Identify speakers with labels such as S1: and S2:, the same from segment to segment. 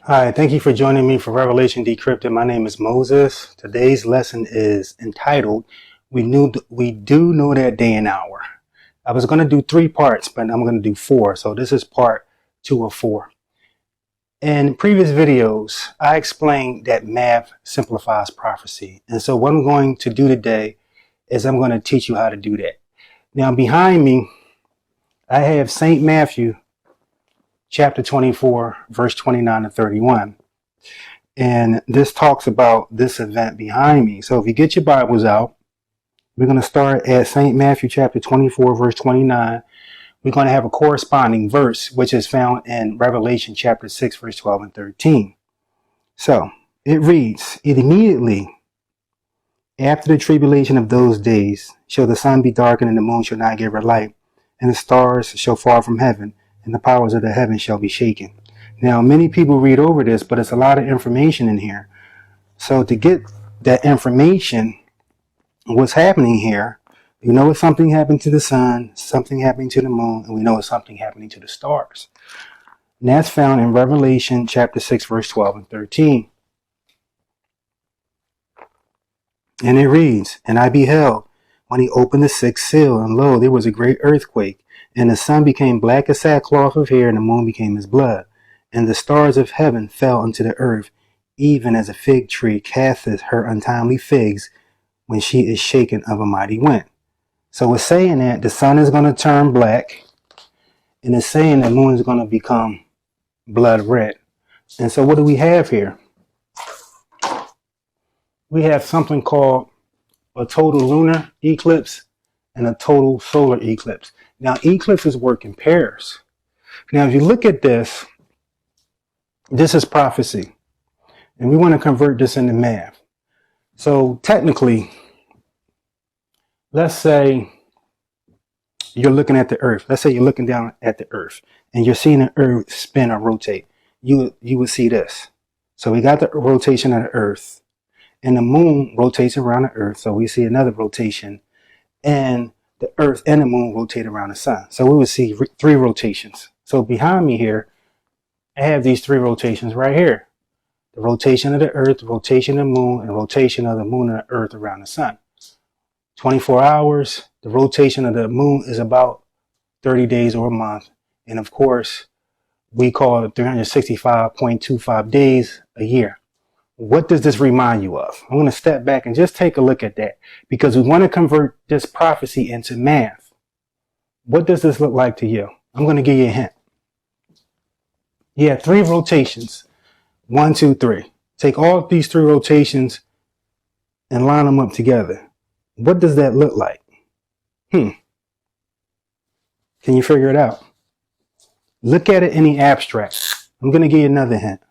S1: Hi, thank you for joining me for Revelation Decrypted. My name is Moses. Today's lesson is entitled, We Do Know That Day and Hour. I was going to do 3 parts, but I'm going to do 4. So this is part 2 of 4. In previous videos, I explained that math simplifies prophecy. And so what I'm going to do today is I'm going to teach you how to do that. Now behind me, I have St. Matthew chapter 24, verse 29 to 31. And this talks about this event behind me. So if you get your Bibles out, we're going to start at St. Matthew chapter 24, verse 29. We're going to have a corresponding verse, which is found in Revelation chapter 6, verse 12 and 13. So it reads, "It immediately after the tribulation of those days shall the sun be darkened, and the moon shall not give her light, and the stars shall fall from heaven, and the powers of the heaven shall be shaken." Now, many people read over this, but it's a lot of information in here. So to get that information, what's happening here, we know it's something happened to the sun, something happening to the moon, and we know it's something happening to the stars. And that's found in Revelation chapter 6, verse 12 and 13. And it reads, "And I beheld when he opened the 6th seal, and lo, there was a great earthquake, and the sun became black as sackcloth of hair, and the moon became as blood. And the stars of heaven fell unto the earth, even as a fig tree casteth her untimely figs when she is shaken of a mighty wind." So it's saying that the sun is going to turn black, and it's saying the moon is going to become blood red. And so what do we have here? We have something called a total lunar eclipse and a total solar eclipse. Now, eclipses work in pairs. Now, if you look at this, this is prophecy, and we want to convert this into math. So technically, let's say you're looking at the earth. Let's say you're looking down at the earth and you're seeing the earth spin or rotate. You would see this. So we got the rotation of the earth, and the moon rotates around the earth. So we see another rotation, and the earth and the moon rotate around the sun. So we would see 3 rotations. So behind me here, I have these 3 rotations right here. The rotation of the earth, the rotation of the moon, and rotation of the moon and the earth around the sun. 24 hours, the rotation of the moon is about 30 days or a month. And of course, we call it 365.25 days a year. What does this remind you of? I'm going to step back and just take a look at that, because we want to convert this prophecy into math. What does this look like to you? I'm going to give you a hint. You have 3 rotations. 1, 2, 3. Take all these 3 rotations and line them up together. What does that look like? Can you figure it out? Look at it in the abstract. I'm going to give you another hint.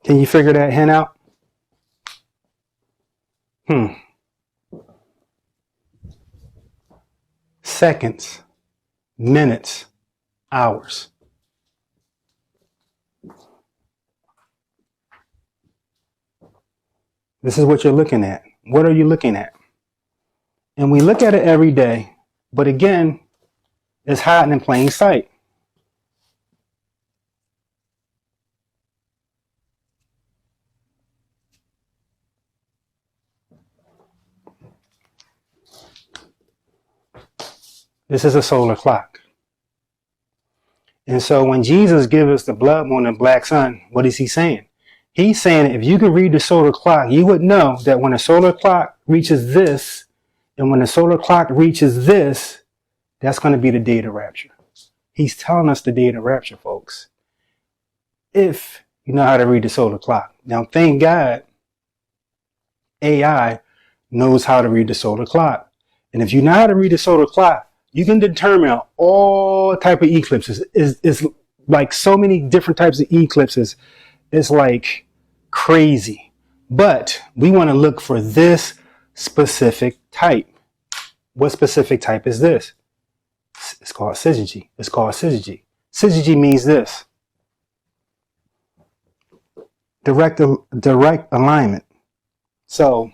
S1: Can you figure that hint out? Seconds, minutes, hours. This is what you're looking at. What are you looking at? And we look at it every day, but again, it's hiding in plain sight. This is a solar clock. And so when Jesus gives us the blood moon and black sun, what is he saying? He's saying if you can read the solar clock, you would know that when a solar clock reaches this, and when the solar clock reaches this, that's going to be the day of the rapture. He's telling us the day of the rapture, folks. If you know how to read the solar clock. Now, thank God, AI knows how to read the solar clock. And if you know how to read the solar clock, you can determine all type of eclipses. It's like so many different types of eclipses. It's like crazy. But we want to look for this specific type. What specific type is this? It's called syzygy. It's called syzygy. Syzygy means this. Direct alignment. So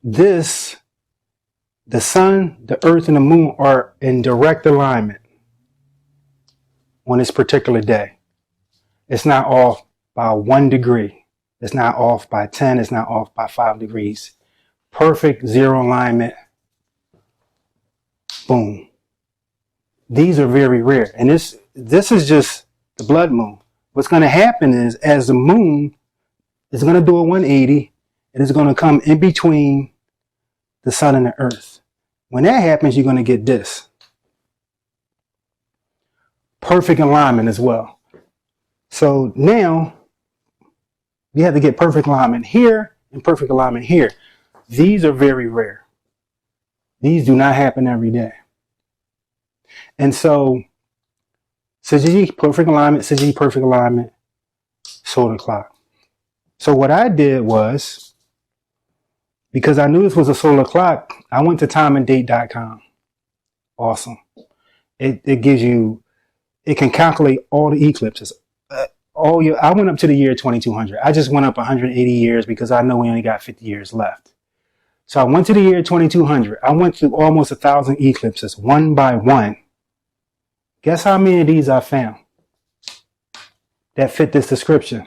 S1: this, the sun, the earth, and the moon are in direct alignment on this particular day. It's not off by 1 degree. It's not off by 10. It's not off by 5 degrees. Perfect zero alignment. Boom. These are very rare. And this is just the blood moon. What's going to happen is, as the moon is going to do a 180, it is going to come in between the sun and the earth. When that happens, you're going to get this. Perfect alignment as well. So now you have to get perfect alignment here and perfect alignment here. These are very rare. These do not happen every day. And so Syzygy, perfect alignment, Syzygy, perfect alignment, solar clock. So what I did was, because I knew this was a solar clock, I went to timeanddate.com. Awesome. It gives you, it can calculate all the eclipses. I went up to the year 2200. I just went up 180 years because I know we only got 50 years left. So I went to the year 2200. I went through almost 1,000 eclipses, one by one. Guess how many of these I found that fit this description?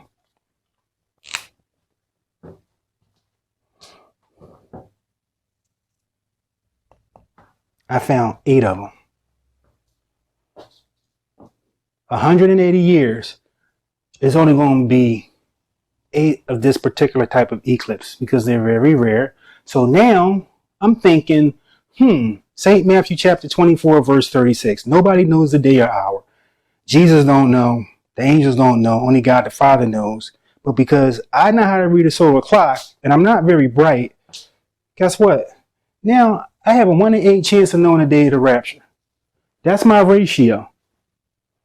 S1: I found 8 of them. 180 years is only going to be 8 of this particular type of eclipse because they're very rare. So now I'm thinking, St. Matthew chapter 24, verse 36. Nobody knows the day or hour. Jesus don't know. The angels don't know. Only God the Father knows. But because I know how to read a solar clock and I'm not very bright, guess what? Now I have a 1 in 8 chance of knowing the day of the rapture. That's my ratio.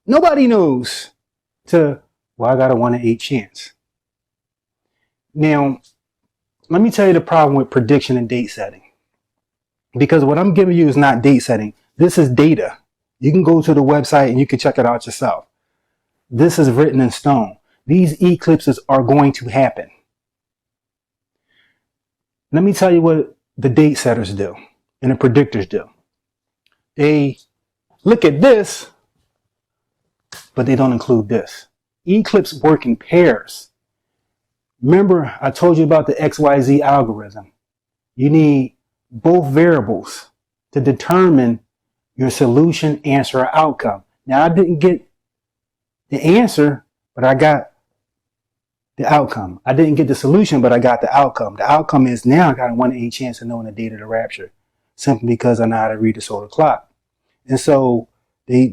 S1: Nobody knows I got a 1 in 8 chance. Now, let me tell you the problem with prediction and date setting. Because what I'm giving you is not date setting. This is data. You can go to the website and you can check it out yourself. This is written in stone. These eclipses are going to happen. Let me tell you what the date setters do and the predictors do. They look at this, but they don't include this. Eclipse work in pairs. Remember, I told you about the XYZ algorithm. You need both variables to determine your solution, answer, or outcome. Now, I didn't get the answer, but I got the outcome. I didn't get the solution, but I got the outcome. The outcome is now I got a 1 in 8 chance of knowing the date of the rapture, simply because I know how to read the solar clock. And so they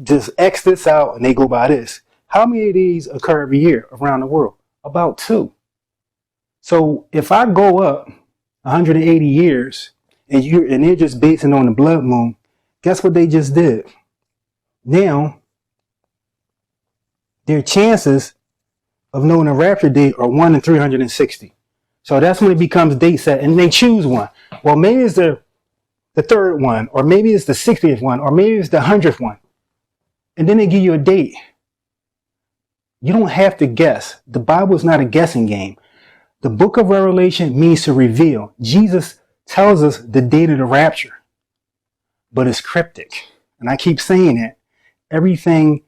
S1: just X this out and they go by this. How many of these occur every year around the world? About 2. So if I go up 180 years and they're just basing on the blood moon, guess what they just did? Now their chances of knowing a rapture date are 1 in 360. So that's when it becomes date set, and they choose one. Well, maybe it's the 3rd one, or maybe it's the 60th one, or maybe it's the 100th one. And then they give you a date. You don't have to guess. The Bible is not a guessing game. The book of Revelation means to reveal. Jesus tells us the date of the rapture, but it's cryptic. And I keep saying it. Everything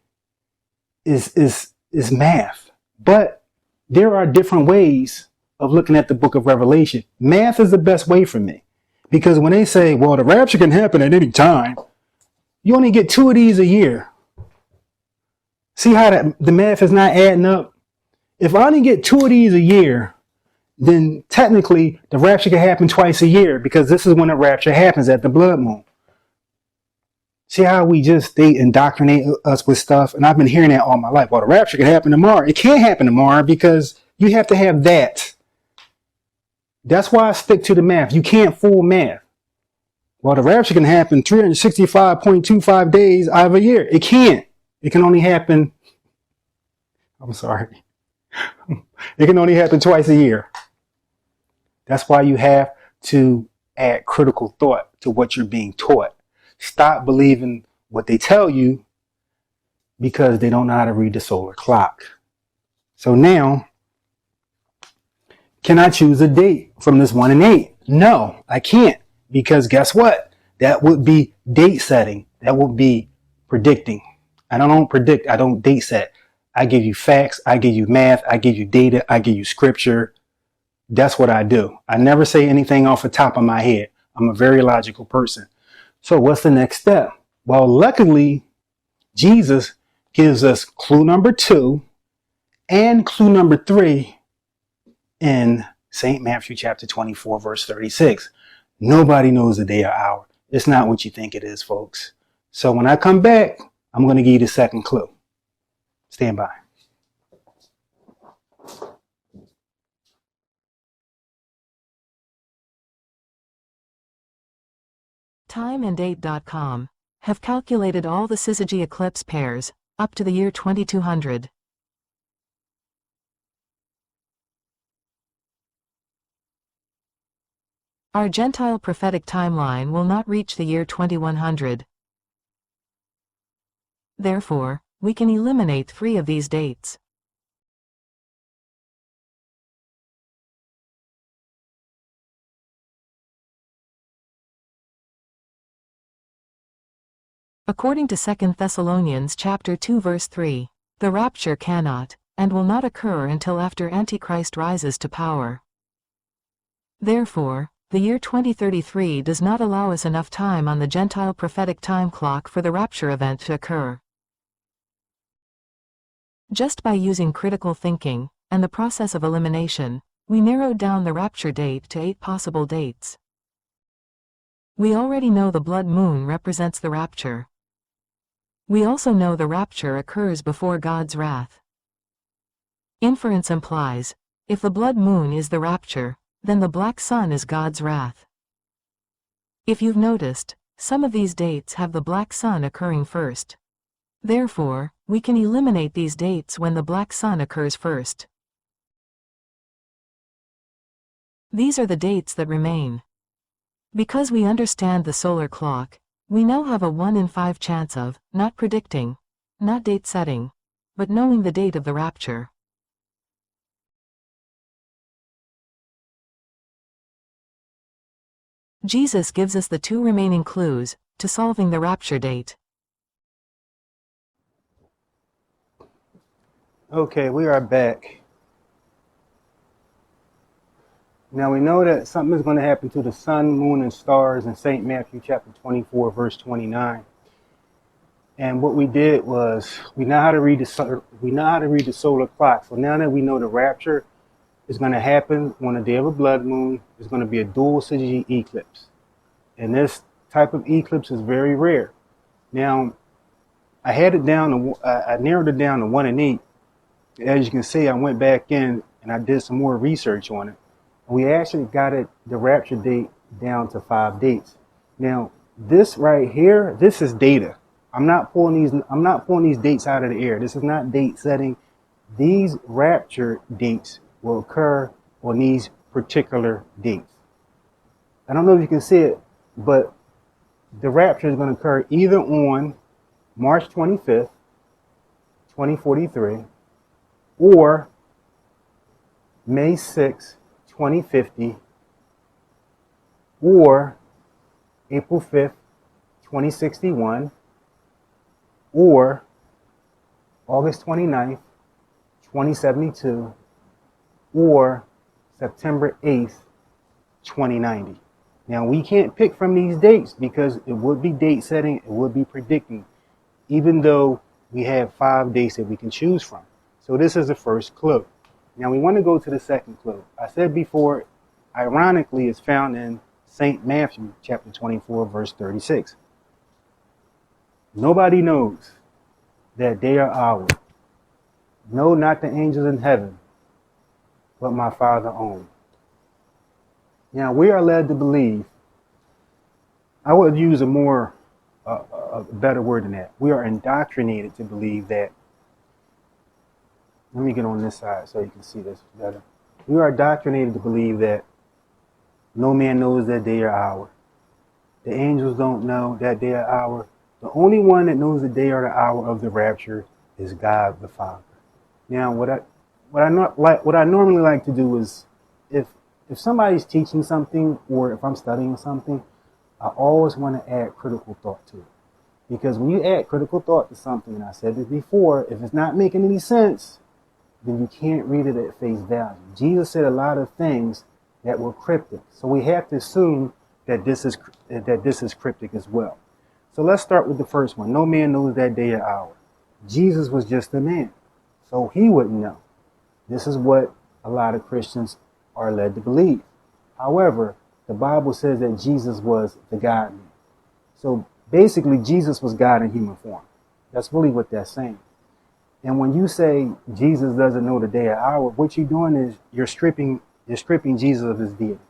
S1: is math. But there are different ways of looking at the book of Revelation. Math is the best way for me. Because when they say, well, the rapture can happen at any time, you only get 2 of these a year. See how the math is not adding up? If I only get 2 of these a year, then technically the rapture can happen twice a year, because this is when the rapture happens, at the blood moon. See how they indoctrinate us with stuff? And I've been hearing that all my life. Well, the rapture can happen tomorrow. It can't happen tomorrow because you have to have that. That's why I stick to the math. You can't fool math. Well, the rapture can happen 365.25 days out of a year. It can't. It can only happen, I'm sorry. It can only happen twice a year. That's why you have to add critical thought to what you're being taught. Stop believing what they tell you because they don't know how to read the solar clock. So now, can I choose a date from this 1 and 8? No, I can't, because guess what? That would be date setting. That would be predicting. I don't predict. I don't date set. I give you facts. I give you math. I give you data. I give you scripture. That's what I do. I never say anything off the top of my head. I'm a very logical person. So what's the next step? Well, luckily, Jesus gives us clue number 2 and clue number 3 in St. Matthew chapter 24, verse 36. Nobody knows the day or hour. It's not what you think it is, folks. So when I come back, I'm going to give you the second clue. Stand by.
S2: TimeAndDate.com have calculated all the syzygy eclipse pairs up to the year 2200. Our Gentile prophetic timeline will not reach the year 2100. Therefore, we can eliminate 3 of these dates. According to 2 Thessalonians chapter 2 verse 3, the rapture cannot and will not occur until after Antichrist rises to power. Therefore, the year 2033 does not allow us enough time on the Gentile prophetic time clock for the rapture event to occur. Just by using critical thinking and the process of elimination, we narrowed down the rapture date to 8 possible dates. We already know the blood moon represents the rapture. We also know the rapture occurs before God's wrath. Inference implies, if the blood moon is the rapture, then the black sun is God's wrath. If you've noticed, some of these dates have the black sun occurring first. Therefore, we can eliminate these dates when the black sun occurs first. These are the dates that remain. Because we understand the solar clock, we now have a 1 in 5 chance of not predicting, not date setting, but knowing the date of the rapture. Jesus gives us the 2 remaining clues to solving the rapture date.
S1: Okay, we are back. Now we know that something is going to happen to the sun, moon, and stars in St. Matthew chapter 24, verse 29. And what we did was we know how to read the solar clock. So now that we know the rapture is going to happen on the day of a blood moon, it's going to be a dual syzygy eclipse. And this type of eclipse is very rare. Now, I narrowed it down to 1 and 8. As you can see, I went back in and I did some more research on it. We actually got the rapture date down to 5 dates. Now, this right here, this is data. I'm not pulling these dates out of the air. This is not date setting. These rapture dates will occur on these particular dates. I don't know if you can see it, but the rapture is going to occur either on March 25th, 2043, or May 6th, 2050, or April 5th, 2061, or August 29th, 2072, or September 8th, 2090. Now, we can't pick from these dates because it would be date setting, it would be predicting, even though we have 5 dates that we can choose from. So this is the first clue. Now we want to go to the second clue. I said before, ironically, it's found in St. Matthew chapter 24, verse 36. Nobody knows that day or hour. No, not the angels in heaven, but my Father only. Now we are led to believe, I would use a better word than that. We are indoctrinated to believe that. Let me get on this side so you can see this better. We are indoctrinated to believe that no man knows that day or hour. The angels don't know that day or hour. The only one that knows the day or the hour of the rapture is God the Father. Now, what I normally like to do is, if if somebody's teaching something or if I'm studying something, I always want to add critical thought to it. Because when you add critical thought to something, and I said this before, if it's not making any sense, then you can't read it at face value. Jesus said a lot of things that were cryptic. So we have to assume that this is cryptic as well. So let's start with the first one. No man knows that day or hour. Jesus was just a man, so he wouldn't know. This is what a lot of Christians are led to believe. However, the Bible says that Jesus was the God-man. So basically, Jesus was God in human form. That's really what that's saying. And when you say Jesus doesn't know the day or hour, what you're doing is you're stripping Jesus of his deity.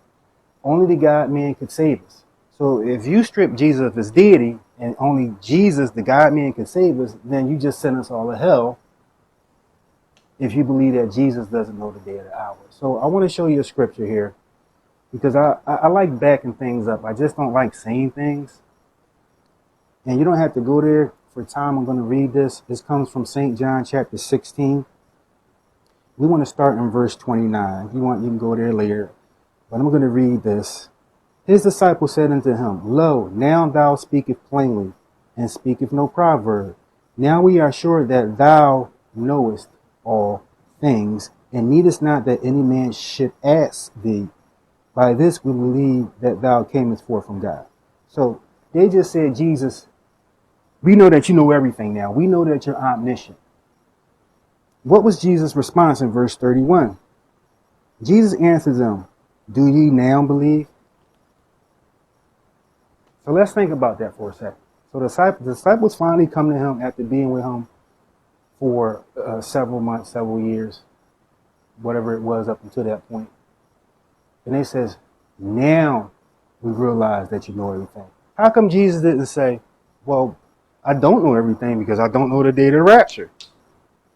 S1: Only the God-man could save us. So if you strip Jesus of his deity and only Jesus, the God-man, can save us, then you just send us all to hell if you believe that Jesus doesn't know the day or the hour. So I want to show you a scripture here because I like backing things up. I just don't like saying things. And you don't have to go there for time. I'm going to read this. This comes from St. John chapter 16. We want to start in verse 29. If you want, you can go there later. But I'm going to read this. His disciples said unto him, Lo, now thou speakest plainly, and speakest no proverb. Now we are sure that thou knowest all things, and needest not that any man should ask thee. By this we believe that thou camest forth from God. So they just said, Jesus, we know that you know everything now. We know that you're omniscient. What was Jesus' response in verse 31? Jesus answers them, Do ye now believe? So let's think about that for a second. So the disciples finally come to him after being with him for several months, several years, whatever it was up until that point. And they says, now we realize that you know everything. How come Jesus didn't say, well, I don't know everything because I don't know the day of the rapture?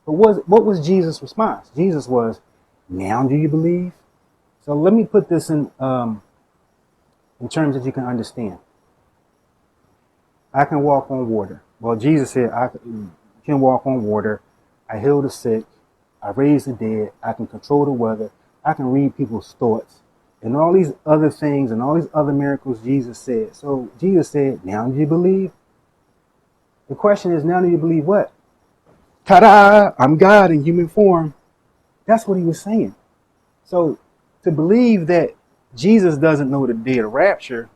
S1: But what was Jesus' response? Jesus was, now do you believe? So let me put this in terms that you can understand. I can walk on water. Well, Jesus said, I can walk on water. I heal the sick. I raise the dead. I can control the weather. I can read people's thoughts. And all these other things and all these other miracles Jesus said. So Jesus said, now do you believe? The question is, now do you believe what? Ta-da! I'm God in human form. That's what he was saying. So to believe that Jesus doesn't know the day of the rapture,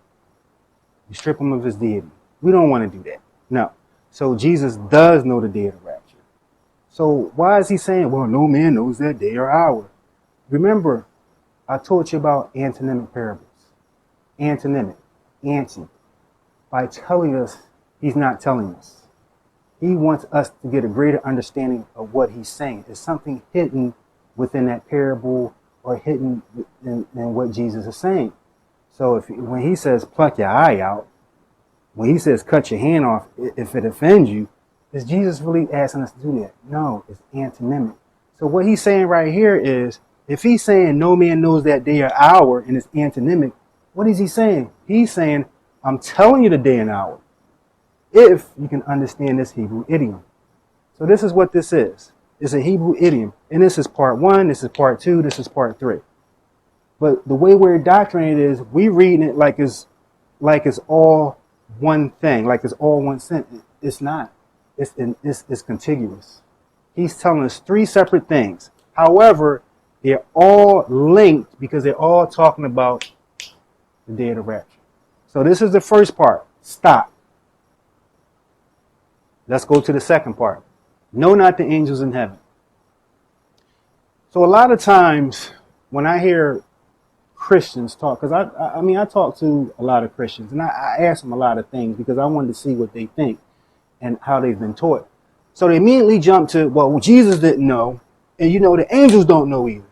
S1: you strip him of his deity. We don't want to do that. No. So Jesus does know the day of the rapture. So why is he saying, well, no man knows that day or hour? Remember, I taught you about antonymic parables. Antonymic, anti. By telling us, he's not telling us. He wants us to get a greater understanding of what he's saying. There's something hidden within that parable or hidden in what Jesus is saying. So when he says pluck your eye out, when he says cut your hand off if it offends you, is Jesus really asking us to do that? No, it's antonymic. So what he's saying right here is, if he's saying no man knows that day or hour and it's antonymic, what is he saying? He's saying, I'm telling you the day and hour, if you can understand this Hebrew idiom. So this is what this is. It's a Hebrew idiom. And this is part 1, this is part 2, this is part 3. But the way we're indoctrinated is we reading it like it's all one thing, like it's all one sentence. It's not. It's contiguous. He's telling us 3 separate things. However, they're all linked because they're all talking about the day of the rapture. So this is the first part. Stop. Let's go to the second part. Know not the angels in heaven. So a lot of times when I hear Christians talk, because I talk to a lot of Christians and I ask them a lot of things because I wanted to see what they think and how they've been taught. So they immediately jump to, well, Jesus didn't know, and the angels don't know either.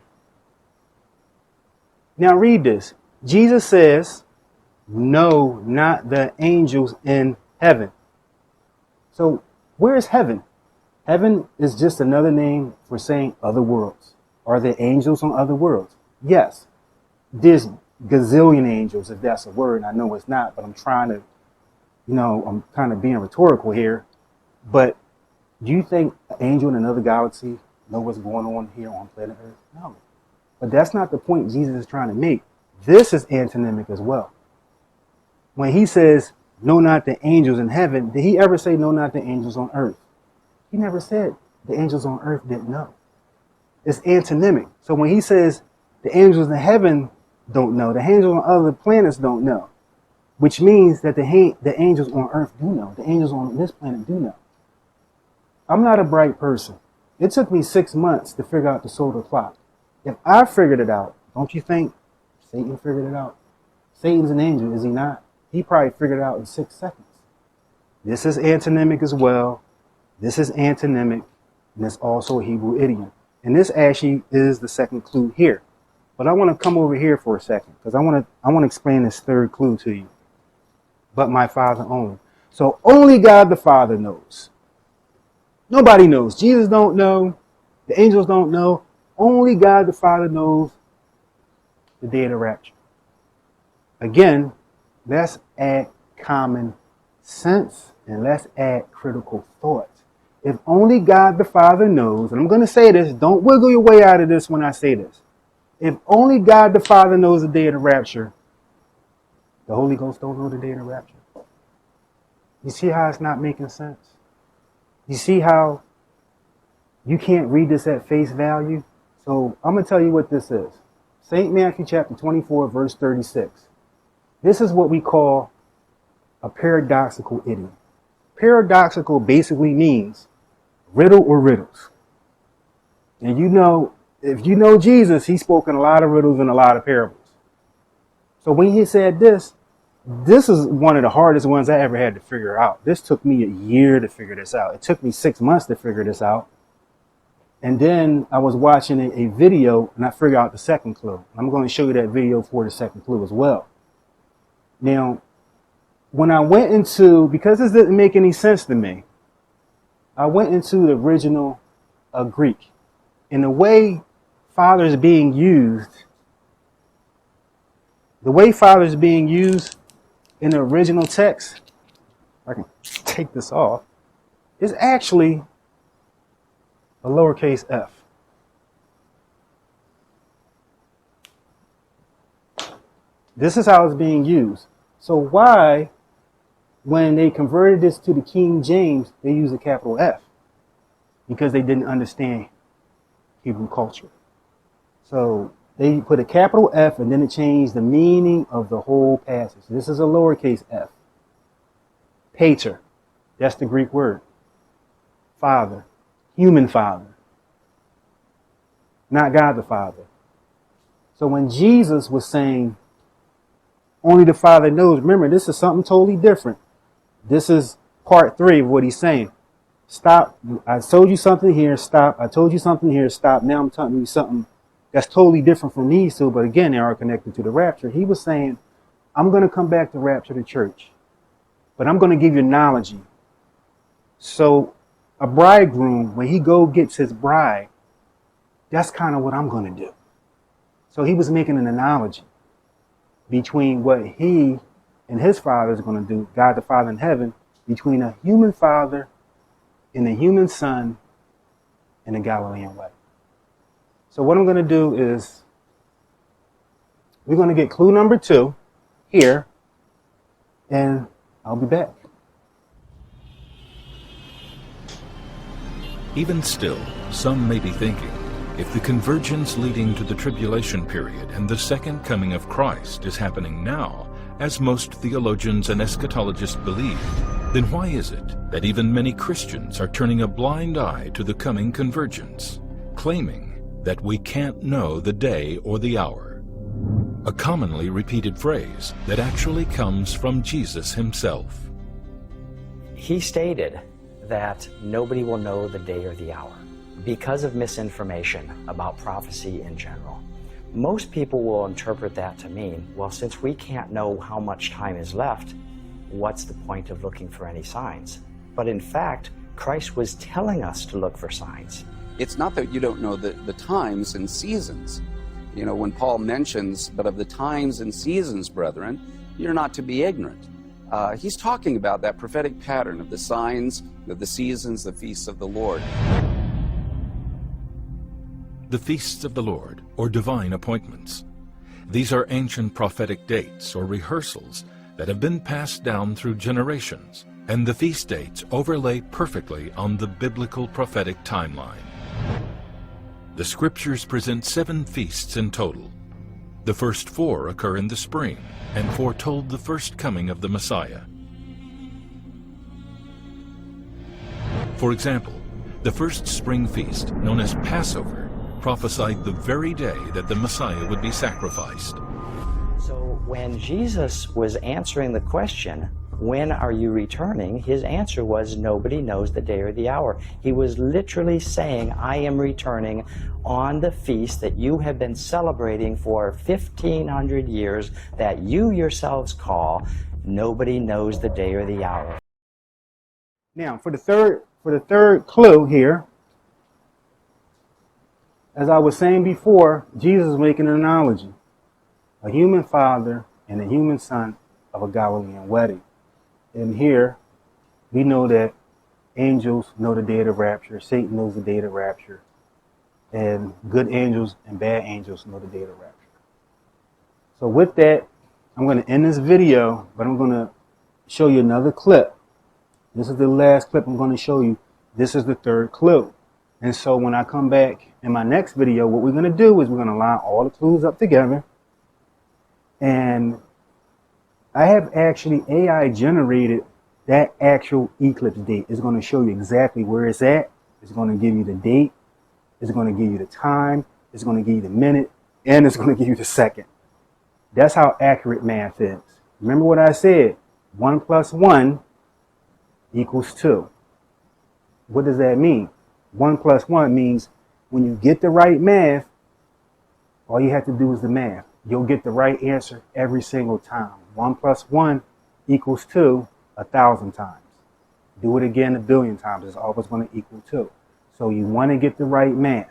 S1: Now read this. Jesus says, no, not the angels in heaven. So where is heaven? Heaven is just another name for saying other worlds. Are there angels on other worlds? Yes. There's gazillion angels, if that's a word. I know it's not, but I'm trying to, I'm kind of being rhetorical here. But do you think an angel in another galaxy know what's going on here on planet Earth? No. But that's not the point Jesus is trying to make. This is antonymic as well. When he says, "Know not the angels in heaven," did he ever say, "Know not the angels on earth"? He never said the angels on earth didn't know. It's antonymic. So when he says the angels in heaven don't know, the angels on other planets don't know, which means that the angels on earth do know. The angels on this planet do know. I'm not a bright person. It took me 6 months to figure out the solar clock. If I figured it out, don't you think Satan figured it out? Satan's an angel, is he not? He probably figured it out in 6 seconds. This is antonymic as well. This is antonymic, and it's also a Hebrew idiom. And this actually is the second clue here. But I want to come over here for a second, because I want to explain this third clue to you. But my Father only. So only God the Father knows. Nobody knows. Jesus don't know. The angels don't know. Only God the Father knows the day of the rapture. Again, let's add common sense and let's add critical thought. If only God the Father knows, and I'm going to say this, don't wiggle your way out of this when I say this. If only God the Father knows the day of the rapture, the Holy Ghost don't know the day of the rapture. You see how it's not making sense? You see how you can't read this at face value? So I'm going to tell you what this is. St. Matthew chapter 24, verse 36. This is what we call a paradoxical idiom. Paradoxical basically means riddle or riddles. And you know, if you know Jesus, he spoke in a lot of riddles and a lot of parables. So when he said this is one of the hardest ones I ever had to figure out. This took me a year to figure this out. It took me 6 months to figure this out. And then I was watching a video and I figured out the second clue. I'm going to show you that video for the second clue as well. Now, when I went into, because this didn't make any sense to me, I went into the original Greek. And the way Father is being used in the original text, if I can take this off, is actually a lowercase f. This is how it's being used. So why, when they converted this to the King James, they use a capital F? Because they didn't understand Hebrew culture. So they put a capital F and then it changed the meaning of the whole passage. This is a lowercase f. Pater, that's the Greek word. Father, human father. Not God the Father. So when Jesus was saying, only the Father knows, remember, this is something totally different. This is part 3 of what he's saying. Stop. I told you something here, stop. I told you something here, stop. Now I'm telling you something that's totally different from these two, but again, they are connected to the rapture. He was saying, I'm going to come back to rapture the church, but I'm going to give you an analogy. So a bridegroom, when he gets his bride, that's kind of what I'm going to do. So he was making an analogy between what he and his Father is going to do, God the Father in heaven, between a human father and a human son in the Galilean way. So what I'm going to do is we're going to get clue number 2 here, and I'll be back.
S3: Even still, some may be thinking, if the convergence leading to the tribulation period and the second coming of Christ is happening now, as most theologians and eschatologists believe, then why is it that even many Christians are turning a blind eye to the coming convergence, claiming that we can't know the day or the hour? A commonly repeated phrase that actually comes from Jesus himself.
S4: He stated that nobody will know the day or the hour because of misinformation about prophecy in general. Most people will interpret that to mean, well, since we can't know how much time is left, what's the point of looking for any signs? But in fact, Christ was telling us to look for signs.
S5: It's not that you don't know the times and seasons. You know, when Paul mentions, but of the times and seasons, brethren, you're not to be ignorant. He's talking about that prophetic pattern of the signs, of the seasons, the feasts of the Lord.
S3: the feasts of the Lord, or divine appointments. These are ancient prophetic dates or rehearsals that have been passed down through generations, and the feast dates overlay perfectly on the biblical prophetic timeline. The scriptures present 7 feasts in total. The first 4 occur in the spring and foretold the first coming of the Messiah. For example, the first spring feast, known as Passover, prophesied the very day that the Messiah would be sacrificed.
S4: So when Jesus was answering the question, when are you returning? His answer was, nobody knows the day or the hour. He was literally saying, I am returning on the feast that you have been celebrating for 1,500 years, that you yourselves call, nobody knows the day or the hour.
S1: Now, for the third clue here, as I was saying before, Jesus is making an analogy. A human father and a human son of a Galilean wedding. And here, we know that angels know the day of the rapture, Satan knows the day of the rapture, and good angels and bad angels know the day of the rapture. So with that, I'm going to end this video, but I'm going to show you another clip. This is the last clip I'm going to show you. This is the third clue. And so when I come back in my next video, what we're going to do is we're going to line all the clues up together. And I have actually AI generated that actual eclipse date. It's going to show you exactly where it's at. It's going to give you the date. It's going to give you the time. It's going to give you the minute. And it's going to give you the second. That's how accurate math is. Remember what I said? 1 + 1 = 2. What does that mean? 1 + 1 means when you get the right math, all you have to do is the math. You'll get the right answer every single time. 1 + 1 = 2 1,000 times. Do it again 1 billion times. It's always going to equal 2. So you want to get the right math.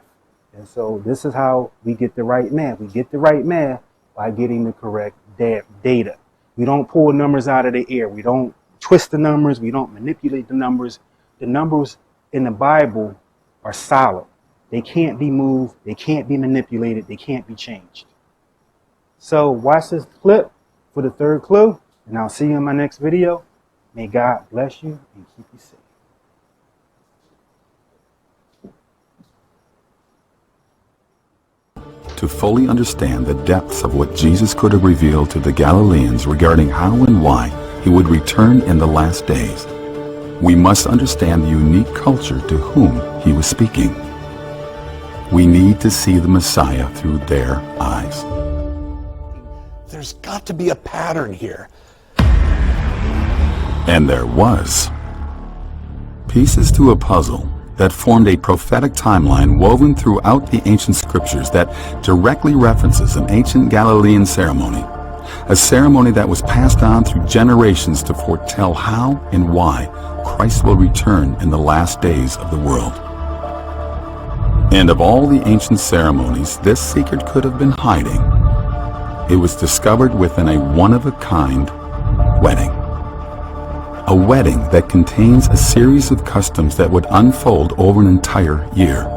S1: And so this is how we get the right math. We get the right math by getting the correct data. We don't pull numbers out of the air. We don't twist the numbers. We don't manipulate the numbers. The numbers in the Bible are solid. They can't be moved. They can't be manipulated. They can't be changed. So watch this clip for the third clue, and I'll see you in my next video. May God bless you and keep you safe.
S6: To fully understand the depths of what Jesus could have revealed to the Galileans regarding how and why he would return in the last days, we must understand the unique culture to whom he was speaking. We need to see the Messiah through their eyes.
S7: There's got to be a pattern here.
S6: And there was. Pieces to a puzzle that formed a prophetic timeline woven throughout the ancient scriptures that directly references an ancient Galilean ceremony, a ceremony that was passed on through generations to foretell how and why Christ will return in the last days of the world. And of all the ancient ceremonies this secret could have been hiding, it was discovered within a one-of-a-kind wedding. A wedding that contains a series of customs that would unfold over an entire year,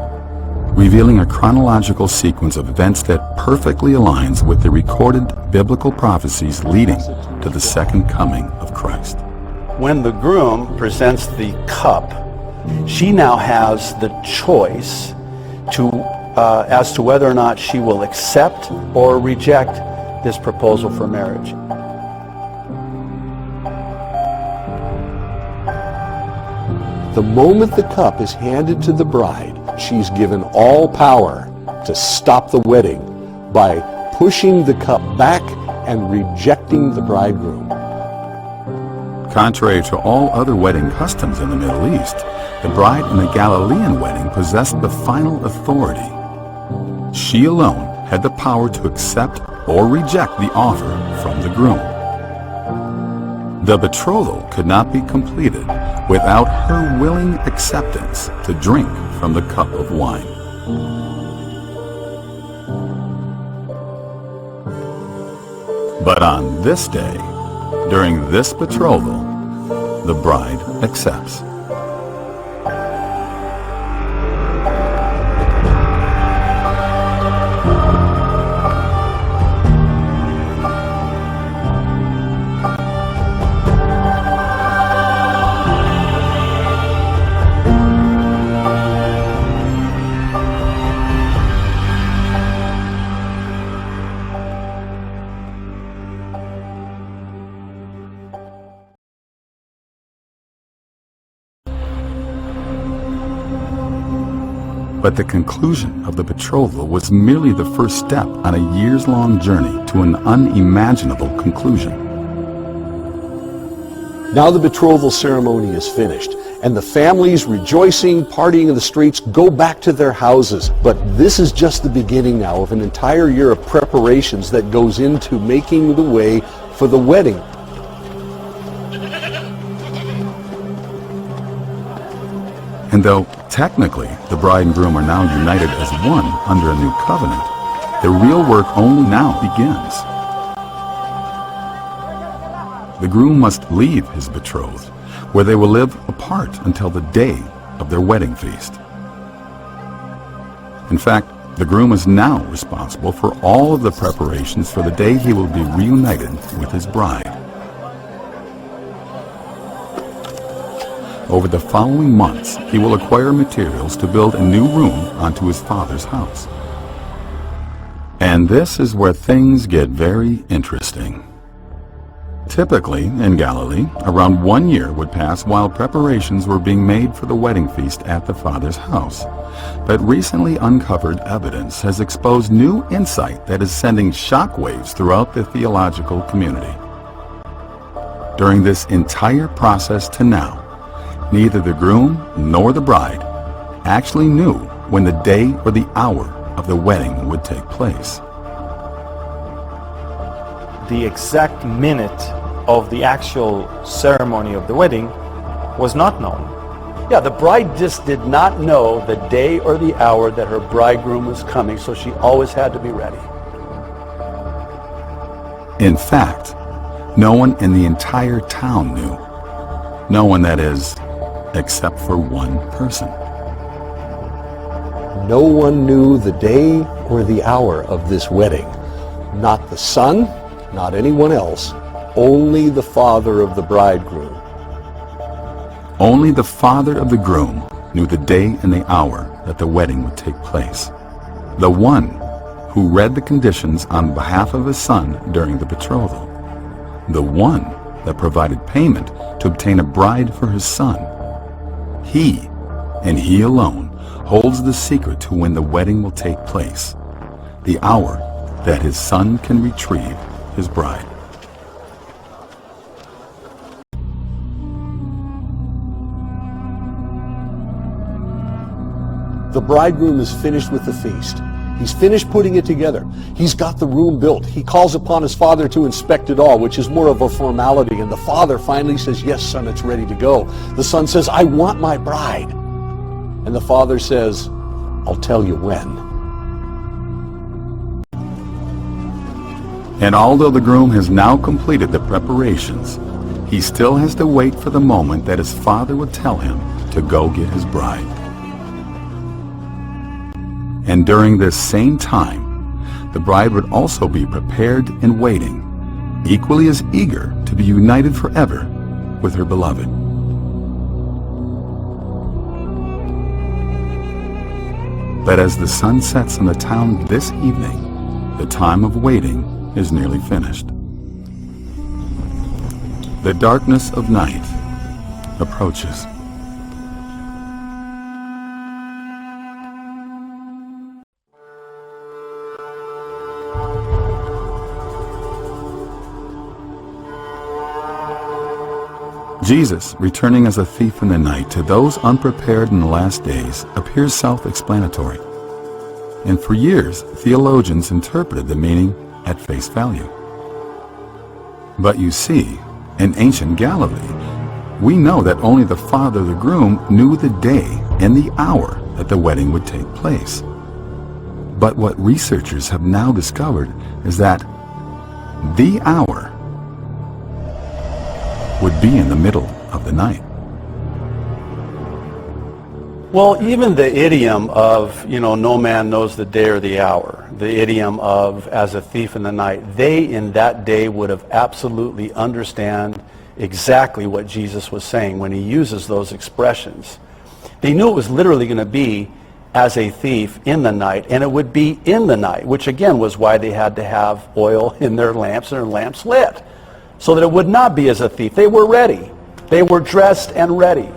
S6: revealing a chronological sequence of events that perfectly aligns with the recorded biblical prophecies leading to the second coming of Christ.
S7: When the groom presents the cup, she now has the choice as to whether or not she will accept or reject this proposal for marriage.
S8: The moment the cup is handed to the bride, she's given all power to stop the wedding by pushing the cup back and rejecting the bridegroom.
S6: Contrary to all other wedding customs in the Middle East, the bride in a Galilean wedding possessed the final authority. She alone had the power to accept or reject the offer from the groom. The betrothal could not be completed without her willing acceptance to drink from the cup of wine. But on this day, during this betrothal, the bride accepts. But the conclusion of the betrothal was merely the first step on a years-long journey to an unimaginable conclusion.
S8: Now the betrothal ceremony is finished, and the families, rejoicing, partying in the streets, go back to their houses. But this is just the beginning now of an entire year of preparations that goes into making the way for the wedding.
S6: And though technically the bride and groom are now united as one under a new covenant, the real work only now begins. The groom must leave his betrothed, where they will live apart until the day of their wedding feast. In fact, the groom is now responsible for all of the preparations for the day he will be reunited with his bride. Over the following months, he will acquire materials to build a new room onto his father's house. And this is where things get very interesting. Typically, in Galilee, around 1 year would pass while preparations were being made for the wedding feast at the father's house. But recently uncovered evidence has exposed new insight that is sending shockwaves throughout the theological community. During this entire process to now, neither the groom nor the bride actually knew when the day or the hour of the wedding would take place.
S9: The exact minute of the actual ceremony of the wedding was not known.
S7: Yeah, the bride just did not know the day or the hour that her bridegroom was coming, so she always had to be ready.
S6: In fact, no one in the entire town knew. No one, that is, except for one person.
S8: No one knew the day or the hour of this wedding. Not the son, not anyone else. Only the father of the bridegroom.
S6: Only the father of the groom knew the day and the hour that the wedding would take place. The one who read the conditions on behalf of his son during the betrothal. The one that provided payment to obtain a bride for his son. He, and he alone, holds the secret to when the wedding will take place, the hour that his son can retrieve his bride.
S8: The bridegroom is finished with the feast. He's finished putting it together. He's got the room built. He calls upon his father to inspect it all, which is more of a formality. And the father finally says, "Yes, son, it's ready to go." The son says, "I want my bride." And the father says, "I'll tell you when."
S6: And although the groom has now completed the preparations, he still has to wait for the moment that his father would tell him to go get his bride. And during this same time, the bride would also be prepared and waiting, equally as eager to be united forever with her beloved. But as the sun sets on the town this evening, the time of waiting is nearly finished. The darkness of night approaches. Jesus, returning as a thief in the night to those unprepared in the last days, appears self-explanatory. And for years, theologians interpreted the meaning at face value. But you see, in ancient Galilee, we know that only the father of the groom knew the day and the hour that the wedding would take place. But what researchers have now discovered is that the hour would be in the middle of the night.
S7: Well, even the idiom of, no man knows the day or the hour, the idiom of as a thief in the night, they in that day would have absolutely understand exactly what Jesus was saying when he uses those expressions. They knew it was literally going to be as a thief in the night, and it would be in the night, which again was why they had to have oil in their lamps and their lamps lit, so that it would not be as a thief. They were ready. They were dressed and ready.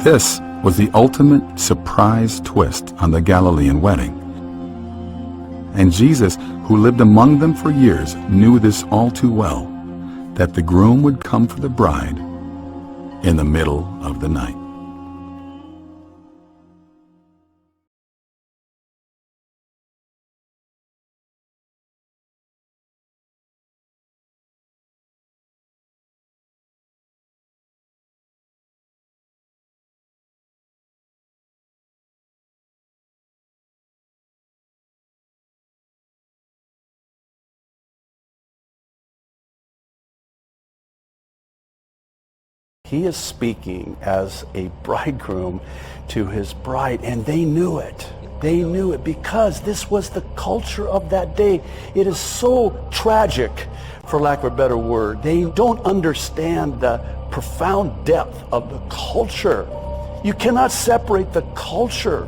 S6: This was the ultimate surprise twist on the Galilean wedding. And Jesus, who lived among them for years, knew this all too well, that the groom would come for the bride in the middle of the night.
S7: He is speaking as a bridegroom to his bride, and they knew it. They knew it because this was the culture of that day. It is so tragic, for lack of a better word. They don't understand the profound depth of the culture. You cannot separate the culture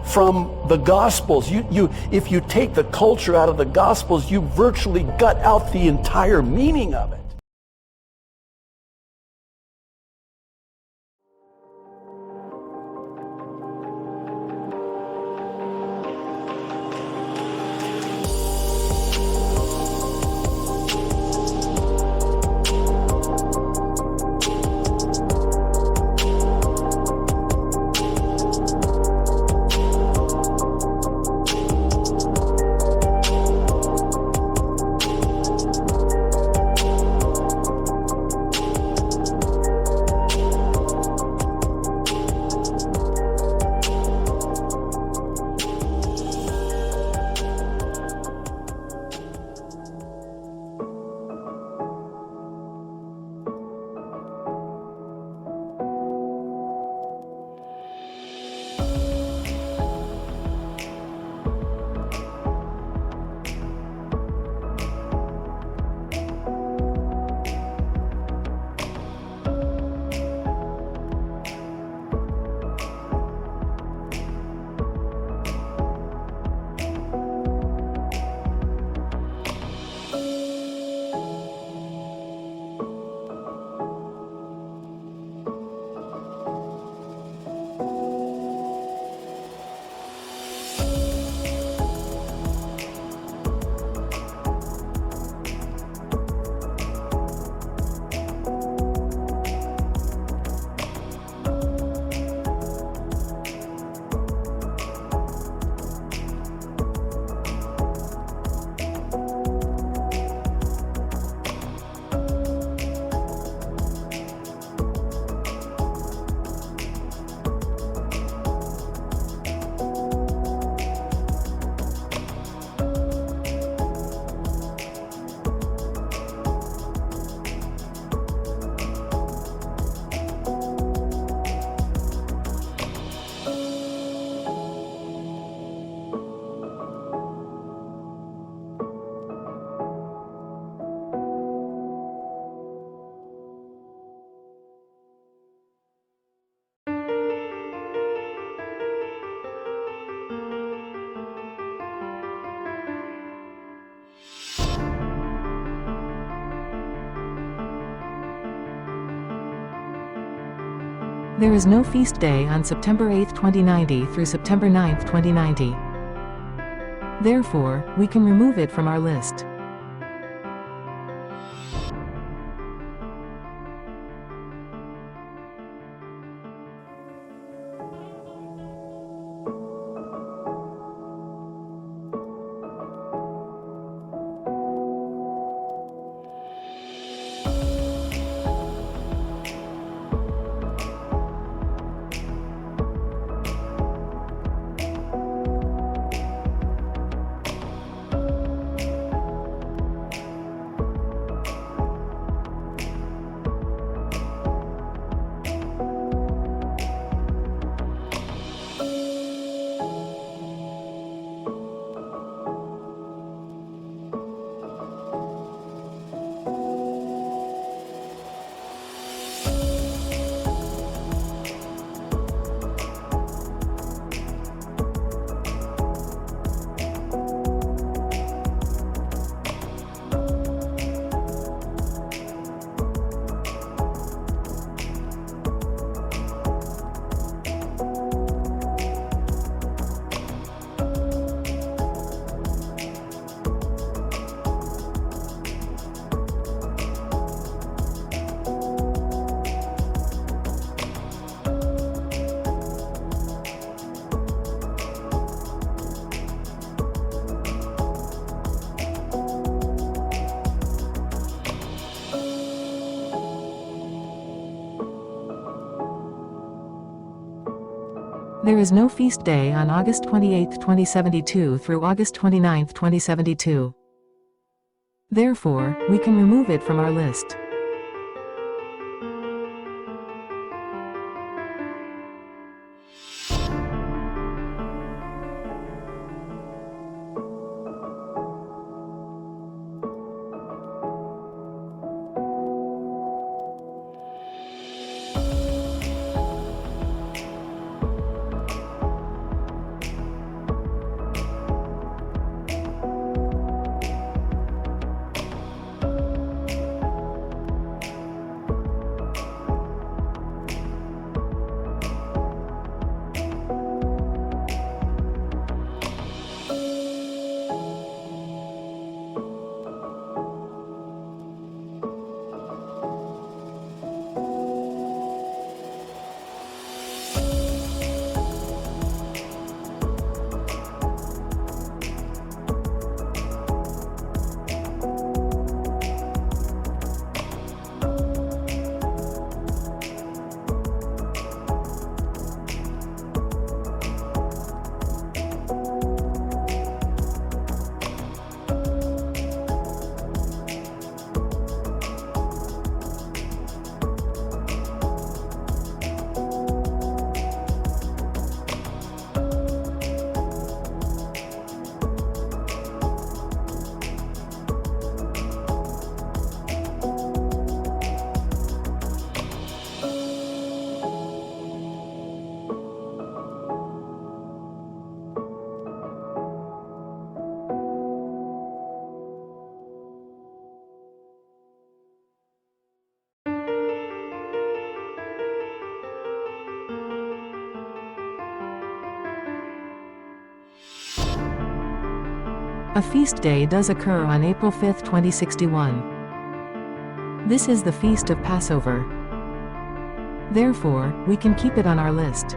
S7: from the Gospels. If you take the culture out of the Gospels, you virtually gut out the entire meaning of it.
S2: There is no feast day on September 8, 2090 through September 9, 2090. Therefore, we can remove it from our list. There is no feast day on August 28, 2072 through August 29, 2072. Therefore, we can remove it from our list. A feast day does occur on April 5, 2061. This is the Feast of Passover. Therefore, we can keep it on our list.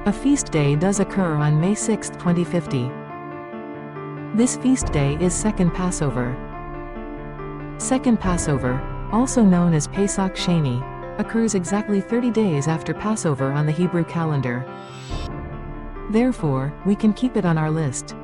S2: A feast day does occur on May 6, 2050. This feast day is Second Passover. Second Passover, also known as Pesach Sheni, occurs exactly 30 days after Passover on the Hebrew calendar. Therefore, we can keep it on our list.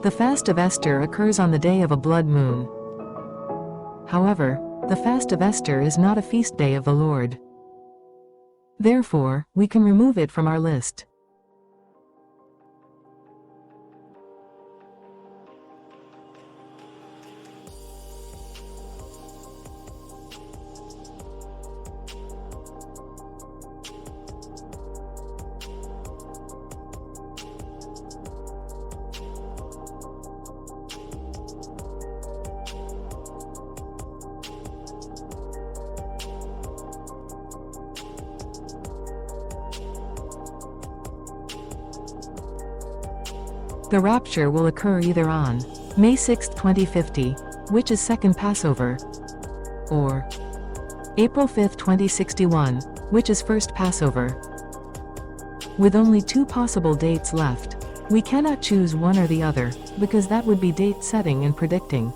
S2: The fast of Esther occurs on the day of a blood moon. However, the fast of Esther is not a feast day of the Lord. Therefore, we can remove it from our list. The rapture will occur either on May 6, 2050, which is second Passover, or April 5, 2061, which is first Passover. With only 2 possible dates left, we cannot choose one or the other, because that would be date setting and predicting.